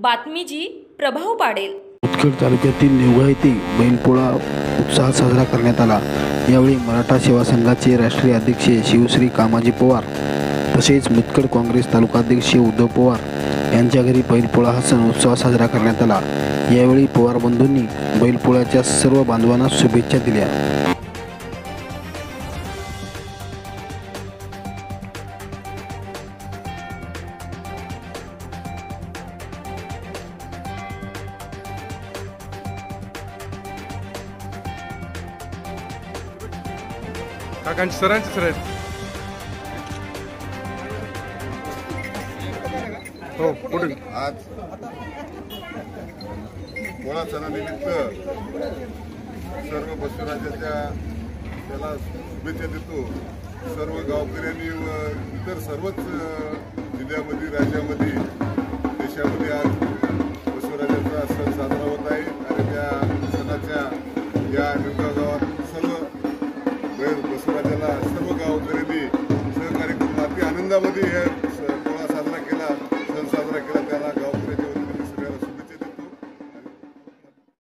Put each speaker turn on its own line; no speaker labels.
बातमी जी प्रभाव पाडेल।
मुदखेड तालुक्यातील निवगा येथे बैलपोळा उत्साहात साजरा करण्यात आला। यावेळी मराठा सेवा संघाचे राष्ट्रीय अध्यक्ष शिवश्री कामाजी पवार तसेच मुदखेड काँग्रेस तालुकाध्यक्ष उद्धव पवार यांच्या घरी बैलपोळा हा सण उत्साहात साजरा करण्यात आला। यावेळी पवार बंधूंनी बैलपोळ्याच्या सर्व बांधवांना शुभेच्छा दिल्या।
काकांची सरांची सर आहेत। हो पुढे
आज पोळा सणानिमित्त सर्व बसवराजाच्या त्याला शुभेच्छा देतो। सर्व गावकऱ्यांनी व इतर सर्वच जिल्ह्यामध्ये राज्यामध्ये देशामध्ये आज बसवराजाचा सण साजरा होत आहे आणि त्या सणाच्या या निवगा गावात सर्व बसवराजाला सर्व गावकऱ्यांनी सहकार्य करून अति आनंदामध्ये